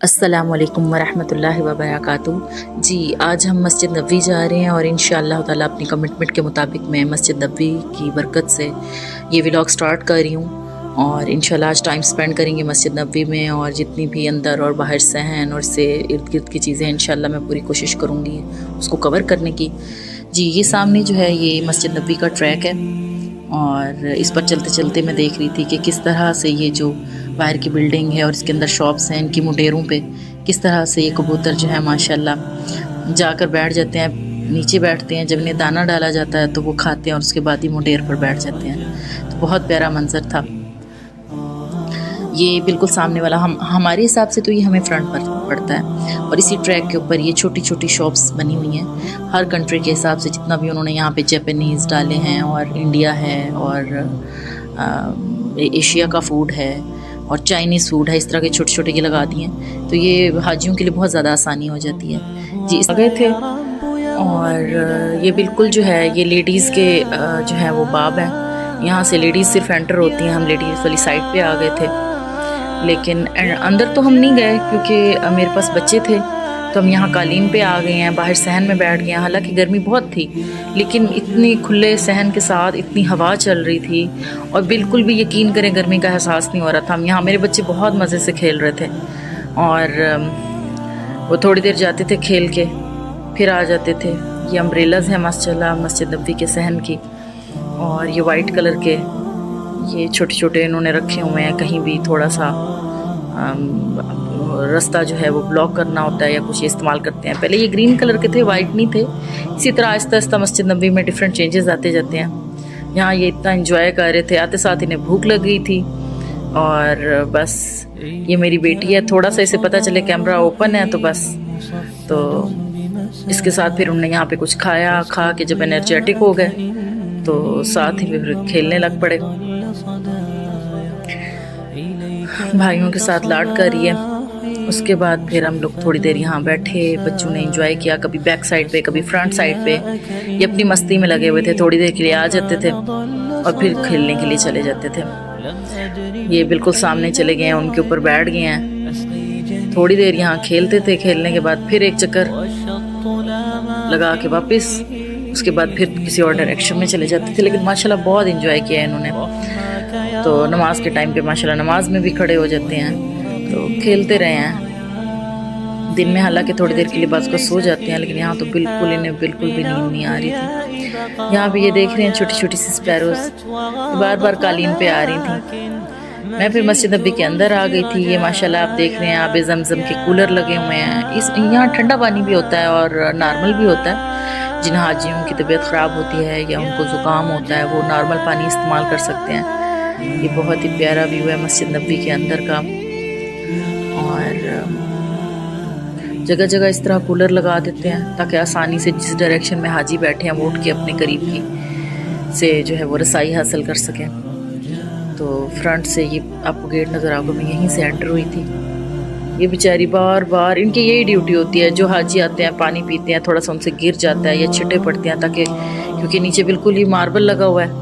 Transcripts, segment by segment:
अस्सलामुअलैकुम वरहमतुल्लाहि वबरकातुहू। जी, आज हम मस्जिद नबवी जा रहे हैं और इंशाअल्लाह ताला अपनी कमिटमेंट के मुताबिक मैं मस्जिद नबवी की बरकत से ये व्लॉग स्टार्ट कर रही हूँ और इंशाअल्लाह आज टाइम स्पेंड करेंगे मस्जिद नबवी में और जितनी भी अंदर और बाहर सहन और से इर्द गिर्द की चीज़ें इंशाअल्लाह मैं पूरी कोशिश करूँगी उसको कवर करने की। जी, ये सामने जो है ये मस्जिद नबवी का ट्रैक है और इस पर चलते चलते मैं देख रही थी कि किस तरह से ये जो बाहर की बिल्डिंग है और इसके अंदर शॉप्स हैं, इनकी मुडेरों पे किस तरह से ये कबूतर जो है माशाल्लाह जाकर बैठ जाते हैं, नीचे बैठते हैं। जब इन्हें दाना डाला जाता है तो वो खाते हैं और उसके बाद ही मुडेर पर बैठ जाते हैं। तो बहुत प्यारा मंजर था ये। बिल्कुल सामने वाला हमारे हिसाब से तो ये हमें फ्रंट पर पड़ता है और इसी ट्रैक के ऊपर ये छोटी छोटी शॉप्स बनी हुई हैं। हर कंट्री के हिसाब से जितना भी उन्होंने यहाँ पे जापानीज़ डाले हैं और इंडिया है और एशिया का फूड है और चाइनीज़ फूड है, इस तरह के छोटे छोटे ये लगा दिए हैं। तो ये हाजियों के लिए बहुत ज़्यादा आसानी हो जाती है। जी, इस गए थे और ये बिल्कुल जो है ये लेडीज़ के जो है वो बाब है। यहाँ से लेडीज़ सिर्फ एंटर होती हैं। हम लेडीज़ वाली साइड पे आ गए थे, लेकिन अंदर तो हम नहीं गए क्योंकि मेरे पास बच्चे थे। तो हम यहाँ कालीन पे आ गए हैं, बाहर सहन में बैठ गए हैं। हालांकि गर्मी बहुत थी, लेकिन इतनी खुले सहन के साथ इतनी हवा चल रही थी और बिल्कुल भी यकीन करें गर्मी का एहसास नहीं हो रहा था। हम यहाँ मेरे बच्चे बहुत मज़े से खेल रहे थे और वो थोड़ी देर जाते थे खेल के फिर आ जाते थे। ये अम्ब्रेलाज हैं माशाल्लाह मस्जिद नबवी के सहन की और ये वाइट कलर के ये छोटे छोटे इन्होंने रखे हुए हैं। कहीं भी थोड़ा सा रास्ता जो है वो ब्लॉक करना होता है या कुछ इस्तेमाल करते हैं। पहले ये ग्रीन कलर के थे, वाइट नहीं थे। इसी तरह आहिस्ता आहिस्ता मस्जिद नबवी में डिफरेंट चेंजेस आते जाते हैं। यहाँ ये इतना एंजॉय कर रहे थे, आते साथ इन्हें भूख लग गई थी और बस ये मेरी बेटी है, थोड़ा सा इसे पता चले कैमरा ओपन है तो बस तो इसके साथ फिर उन्होंने यहाँ पे कुछ खाया। खा के जब एनर्जेटिक हो गए तो साथ ही फिर खेलने लग पड़े। भाइयों के साथ लाड कर रही है। उसके बाद फिर हम लोग थोड़ी देर यहाँ बैठे, बच्चों ने एंजॉय किया, कभी बैक साइड पे कभी फ्रंट साइड पे। ये अपनी मस्ती में लगे हुए थे, थोड़ी देर के लिए आ जाते थे और फिर खेलने के लिए चले जाते थे। ये बिल्कुल सामने चले गए हैं, उनके ऊपर बैठ गए हैं। थोड़ी देर यहाँ खेलते थे, खेलने के बाद फिर एक चक्कर लगा के वापस, उसके बाद फिर किसी और डायरेक्शन में चले जाते थे। लेकिन माशाल्लाह बहुत एंजॉय किया इन्होंने। तो नमाज के टाइम पे माशाल्लाह नमाज में भी खड़े हो जाते हैं, तो खेलते रहे हैं। दिन में हालांकि थोड़ी देर के लिए बाद को सो जाते हैं, लेकिन यहाँ तो बिल्कुल इन्हें बिल्कुल भी नींद नहीं आ रही थी। यहाँ भी ये देख रहे हैं छोटी छोटी सी स्पैरोज बार बार कालीन पे आ रही थी। मैं फिर मस्जिद नबवी के अंदर आ गई थी। ये माशाल्लाह आप देख रहे हैं आबे ज़मज़म के कूलर लगे हुए हैं। यहाँ ठंडा पानी भी होता है और नॉर्मल भी होता है। जिन हाजियों की तबीयत ख़राब होती है या उनको ज़ुकाम होता है वो नॉर्मल पानी इस्तेमाल कर सकते हैं। ये बहुत ही प्यारा व्यू है मस्जिद नबवी के अंदर का और जगह जगह इस तरह कूलर लगा देते हैं ताकि आसानी से जिस डायरेक्शन में हाजी बैठे हैं वो उठ के अपने करीब की से जो है वो रसाई हासिल कर सकें। तो फ्रंट से ये आपको गेट नज़र आओगे, मैं यहीं से एंटर हुई थी। ये बेचारी बार बार, इनकी यही ड्यूटी होती है, जो हाजी आते हैं पानी पीते हैं, थोड़ा सा उनसे गिर जाता है या छिटे पड़ते हैं ताकि क्योंकि नीचे बिल्कुल ही मार्बल लगा हुआ है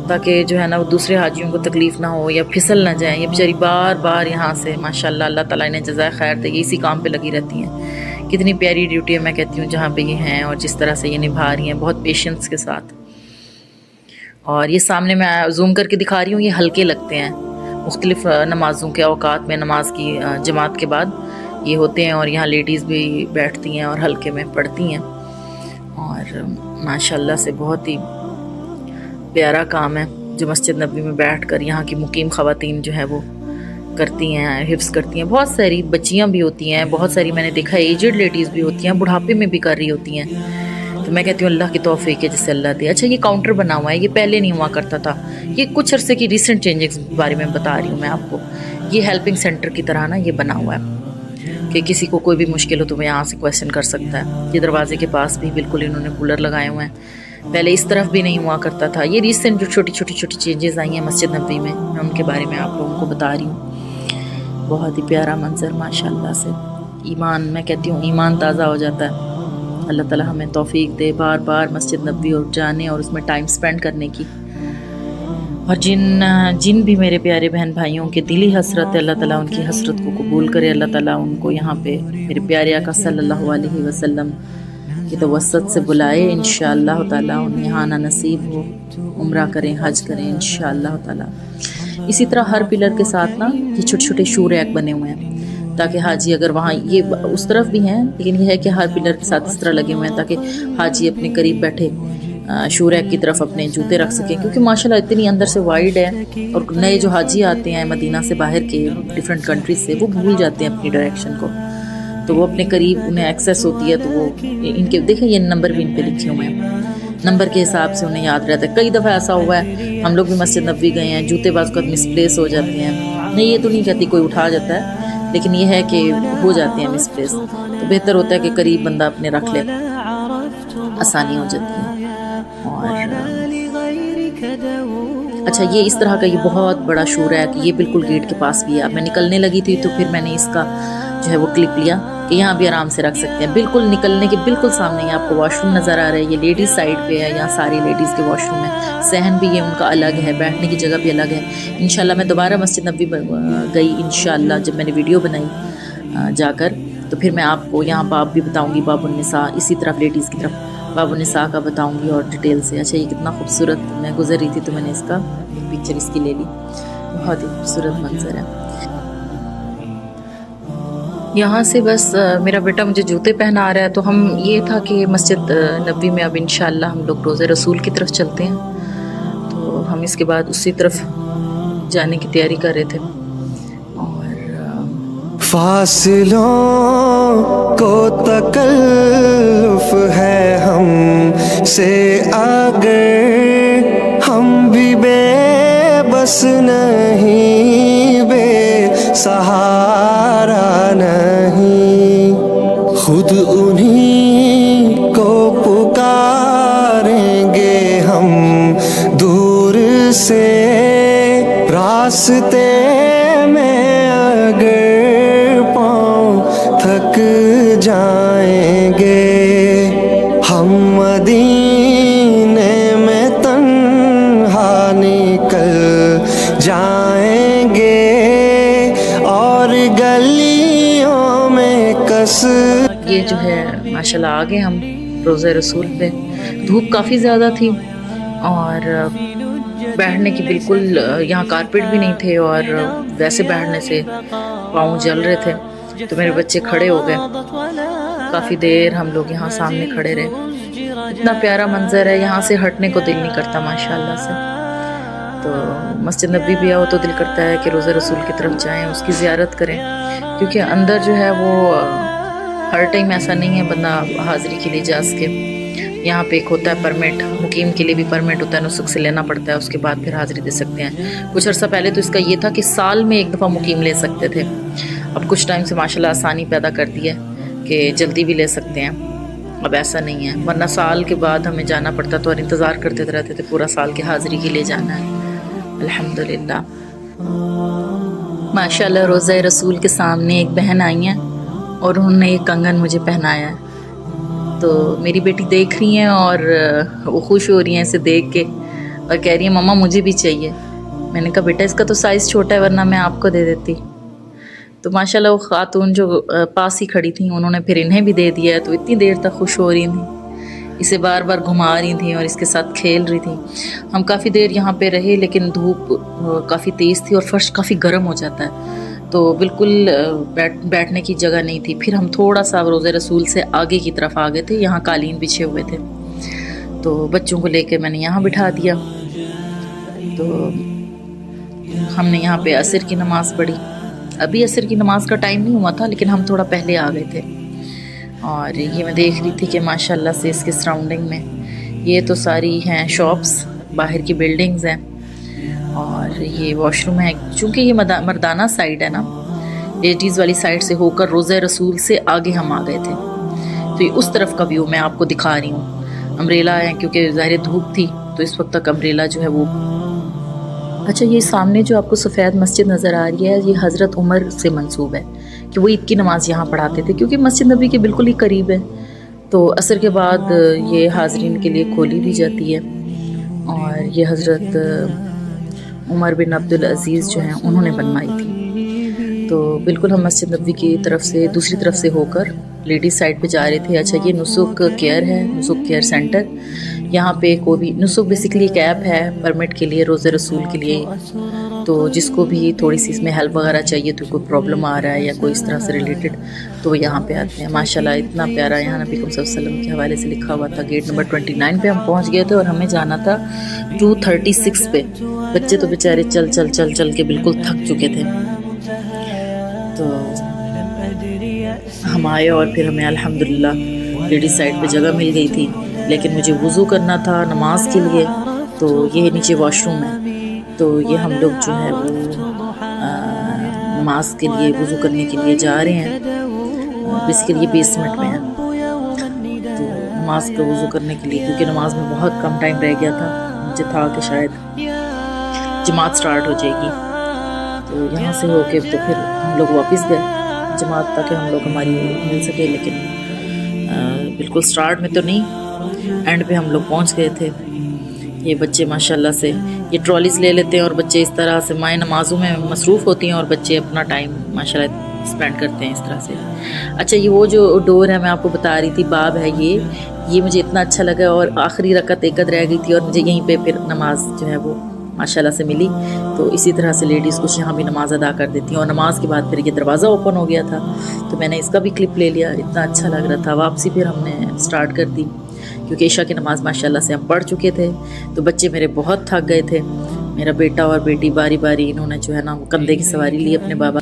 ताकि जो है ना वो दूसरे हाजियों को तकलीफ़ ना हो या फिसल ना जाए। ये बेचारी बार बार यहाँ से माशाल्लाह अल्लाह ताला इन्हें जज़ाए खैर दे, ये इसी काम पे लगी रहती हैं। कितनी प्यारी ड्यूटी है मैं कहती हूँ जहाँ पे ये हैं और जिस तरह से ये निभा रही हैं बहुत पेशेंस के साथ। और ये सामने मैं जूम करके दिखा रही हूँ, ये हल्के लगते हैं मुख्तलिफ नमाज़ों के औकात में, नमाज की जमात के बाद ये होते हैं और यहाँ लेडीज़ भी बैठती हैं और हल्के में पढ़ती हैं। और माशाल्लाह से बहुत ही प्यारा काम है जो मस्जिद नबवी में बैठकर यहाँ की मुकीम ख़वातीन जो है वो करती हैं, हिफ्ज़ करती हैं। बहुत सारी बच्चियाँ भी होती हैं, बहुत सारी मैंने देखा एजड लेडीज़ भी होती हैं, बुढ़ापे में भी कर रही होती हैं। तो मैं कहती हूँ अल्लाह की तौफीक है जिससे अल्लाह दे। अच्छा, ये काउंटर बना हुआ है, ये पहले नहीं हुआ करता था। ये कुछ अरसे की रिसेंट चेंजेस के बारे में बता रही हूँ मैं आपको। ये हेल्पिंग सेंटर की तरह ना ये बना हुआ है कि किसी को कोई भी मुश्किल हो तो वो यहाँ से क्वेश्चन कर सकता है। ये दरवाजे के पास भी बिल्कुल इन्होंने कूलर लगाए हुए हैं, पहले इस तरफ भी नहीं हुआ करता था। ये रिसेंट जो छोटी छोटी चेंजेस आई हैं मस्जिद नबवी में, मैं उनके बारे में आप लोगों को बता रही हूँ। बहुत ही प्यारा मंजर माशाल्लाह से। ईमान, मैं कहती हूँ ईमान ताज़ा हो जाता है। अल्लाह ताला हमें तौफीक दे बार बार मस्जिद नबवी और जाने और उसमें टाइम स्पेंड करने की। और जिन भी मेरे प्यारे बहन भाइयों के दिली हसरत है, अल्लाह ताला उनकी हसरत को कबूल करे। अल्लाह ताला उनको यहाँ पे मेरे प्यारे आका सल्लल्लाहु अलैहि वसल्लम की तवस्सत से बुलाए। इंशाअल्लाह ताला उन्हें यहाँ आना नसीब हो, उम्रा करें, हज करें इंशाअल्लाह ताला। इसी तरह हर पिलर के साथ ना ये छोटे छोटे शू रैक बने हुए हैं, ताकि हाजी अगर वहाँ, ये उस तरफ भी हैं लेकिन ये है कि हर पिलर के साथ इस तरह लगे हुए हैं ताकि हाजी अपने करीब बैठे शू रैक की तरफ अपने जूते रख सकें, क्योंकि माशाल्लाह इतनी अंदर से वाइड है और नए जो हाजी आते हैं मदीना से बाहर के डिफरेंट कंट्रीज से, वो भूल जाते हैं अपनी डायरेक्शन को, तो वो अपने करीब उन्हें एक्सेस होती है, तो वो इनके देखें ये नंबर भी इन पे लिखे हुए हैं, नंबर के हिसाब से उन्हें याद रहता है। कई दफ़ा ऐसा हुआ है हम लोग भी मस्जिद नबवी गए हैं, जूते बाज़ को मिसप्लेस हो जाते हैं, नहीं ये तो नहीं कहती कोई उठा जाता है, लेकिन ये है कि हो जाते हैं मिसप्लेस, तो बेहतर होता है कि करीब बंदा अपने रख ले, आसानी हो जाती है। और अच्छा, ये इस तरह का ये बहुत बड़ा शू रैक, ये बिल्कुल गेट के पास भी है। मैं निकलने लगी थी तो फिर मैंने इसका जो है वो क्लिप लिया कि यहाँ भी आराम से रख सकते हैं। बिल्कुल निकलने के बिल्कुल सामने ही आपको वॉशरूम नज़र आ रहा है, ये लेडीज़ साइड पे है, यहाँ सारी लेडीज़ के वॉशरूम है, सहन भी ये उनका अलग है, बैठने की जगह भी अलग है। इंशाल्लाह मैं दोबारा मस्जिद नबवी गई इंशाल्लाह, जब मैंने वीडियो बनाई जाकर, तो फिर मैं आपको यहाँ बाब भी बताऊँगी, बाबुन्निसा, इसी तरफ लेडीज़ की तरफ बाबुन्निसा का बताऊँगी और डिटेल से। अच्छा, ये कितना खूबसूरत, मैं गुजर रही थी तो मैंने इसका पिक्चर इसकी ले ली, बहुत ही खूबसूरत मंजर है। यहाँ से बस मेरा बेटा मुझे जूते पहना रहा है, तो हम ये था कि मस्जिद नबवी में अब इंशाल्लाह हम लोग रोज़े रसूल की तरफ चलते हैं, तो हम इसके बाद उसी तरफ जाने की तैयारी कर रहे थे। और फासिलों को तकल्लुफ़ है हम से अगर हम भी बेबस नहीं, बेसहारा नहीं, खुद उन्हीं को पुकारेंगे हम दूर से रास्ते में अगर पाँव थक जाएंगे, हम मदीने में तन्हा निकल जाएंगे और गलियों में कस। ये जो है माशाल्लाह आगे हम रोज़े रसूल पे, धूप काफ़ी ज़्यादा थी और बैठने की बिल्कुल यहाँ कारपेट भी नहीं थे, और वैसे बैठने से पाँव जल रहे थे, तो मेरे बच्चे खड़े हो गए। काफ़ी देर हम लोग यहाँ सामने खड़े रहे। इतना प्यारा मंजर है, यहाँ से हटने को दिल नहीं करता माशाल्लाह से। तो मस्जिद नबवी भी आओ तो दिल करता है कि रोज़े रसूल की तरफ जाएं, उसकी ज़ियारत करें, क्योंकि अंदर जो है वो हर टाइम ऐसा नहीं है बंदा हाज़िरी के लिए जा सके। यहाँ पे एक होता है परमिट, मुकीम के लिए भी परमिट होता है, नुस्ख से लेना पड़ता है, उसके बाद फिर हाज़िरी दे सकते हैं। कुछ अर्सा पहले तो इसका ये था कि साल में एक दफ़ा मुकीम ले सकते थे, अब कुछ टाइम से माशाल्लाह आसानी पैदा कर दी है कि जल्दी भी ले सकते हैं, अब ऐसा नहीं है, वरना साल के बाद हमें जाना पड़ता तो और इंतज़ार करते रहते थे पूरा साल की हाज़िरी के लिए जाना है। अल्हम्दुलिल्लाह माशाल्लाह रोज़ा रसूल के सामने एक बहन आई हैं और उन्होंने एक कंगन मुझे पहनाया है, तो मेरी बेटी देख रही हैं और वो खुश हो रही हैं इसे देख के और कह रही है मम्मा मुझे भी चाहिए। मैंने कहा बेटा इसका तो साइज़ छोटा है, वरना मैं आपको दे देती। तो माशाल्लाह वो खातून जो पास ही खड़ी थी उन्होंने फिर इन्हें भी दे दिया, तो इतनी देर तक खुश हो रही थी, इसे बार बार घुमा रही थी और इसके साथ खेल रही थी। हम काफ़ी देर यहाँ पे रहे, लेकिन धूप काफ़ी तेज़ थी और फर्श काफ़ी गर्म हो जाता है, तो बिल्कुल बैठने की जगह नहीं थी। फिर हम थोड़ा सा रोज़े रसूल से आगे की तरफ आ गए थे, यहाँ कालीन बिछे हुए थे, तो बच्चों को लेके मैंने यहाँ बिठा दिया। तो हमने यहाँ पे असर की नमाज़ पढ़ी। अभी असर की नमाज़ का टाइम नहीं हुआ था, लेकिन हम थोड़ा पहले आ गए थे। और ये मैं देख रही थी कि माशाल्लाह से इसके सराउंडिंग में ये तो सारी हैं शॉप्स, बाहर की बिल्डिंग्स हैं, और ये वॉशरूम है। चूँकि ये मर्दाना साइड है ना, लेडीज़ वाली साइड से होकर रोज़े रसूल से आगे हम आ गए थे, तो ये उस तरफ का व्यू मैं आपको दिखा रही हूँ। अम्ब्रेला है क्योंकि ज़ाहिर धूप थी, तो इस वक्त तक अम्ब्रेला जो है वो। अच्छा, ये सामने जो आपको सफ़ेद मस्जिद नज़र आ रही है, ये हज़रत उमर से मंसूब है कि वो ईद की नमाज़ यहाँ पढ़ाते थे, क्योंकि मस्जिद नबी के बिल्कुल ही करीब है, तो असर के बाद ये हाज़रीन के लिए खोली भी जाती है। और ये हज़रत उमर बिन अब्दुल अज़ीज़ जो हैं उन्होंने बनवाई थी। तो बिल्कुल हम मस्जिद नबवी की तरफ से दूसरी तरफ से होकर लेडीज़ साइड पे जा रहे थे। अच्छा, ये नुसुक केयर है, नुसुक केयर सेंटर। यहाँ पे कोई भी नुसुक बेसिकली एक ऐप है परमिट के लिए, रोज़े रसूल के लिए। तो जिसको भी थोड़ी सी इसमें हेल्प वगैरह चाहिए, तो कोई प्रॉब्लम आ रहा है या कोई इस तरह से रिलेटेड, तो वो यहाँ पे आते हैं। माशाल्लाह इतना प्यारा यहाँ नबी सल्लल्लाहु अलैहि वसल्लम के हवाले से लिखा हुआ था। गेट नंबर 29 पे हम पहुँच गए थे और हमें जाना था 236 पे। बच्चे तो बेचारे चल चल चल चल के बिल्कुल थक चुके थे। तो हम आए और फिर हमें अल्हम्दुलिल्लाह लेडीज़ साइड पे जगह मिल गई थी। लेकिन मुझे वज़ू करना था नमाज के लिए, तो ये नीचे वॉशरूम है। तो ये हम लोग जो है वो नमाज के लिए वज़ू करने के लिए जा रहे हैं। बेसिकली ये बेसमेंट में है, तो नमाज का वज़ू करने के लिए, क्योंकि नमाज में बहुत कम टाइम रह गया था। मुझे था कि शायद जमात स्टार्ट हो जाएगी। तो यहाँ से होके तो फिर हम लोग वापस गए जमात, ताकि हम लोग हमारी मिल सके। लेकिन बिल्कुल स्टार्ट में तो नहीं, एंड पे हम लोग पहुँच गए थे। ये बच्चे माशाल्लाह से ये ट्रॉलीज़ ले लेते हैं और बच्चे इस तरह से माएँ नमाज़ों में मसरूफ़ होती हैं और बच्चे अपना टाइम माशाल्लाह स्पेंड करते हैं इस तरह से। अच्छा, ये वो जो डोर है मैं आपको बता रही थी, बाब है ये मुझे इतना अच्छा लगा। और आखिरी रकत एक रह गई थी और मुझे यहीं पे फिर नमाज जो है वो माशाल्लाह से मिली। तो इसी तरह से लेडीज़ कुछ यहाँ भी नमाज अदा कर देती हैं। और नमाज के बाद फिर ये दरवाज़ा ओपन हो गया था, तो मैंने इसका भी क्लिप ले लिया। इतना अच्छा लग रहा था। वापसी फिर हमने स्टार्ट कर दी, क्योंकि ईशा की नमाज़ माशाल्लाह से हम पढ़ चुके थे। तो बच्चे मेरे बहुत थक गए थे। मेरा बेटा और बेटी बारी बारी इन्होंने जो है ना वो कंधे की सवारी ली अपने बाबा।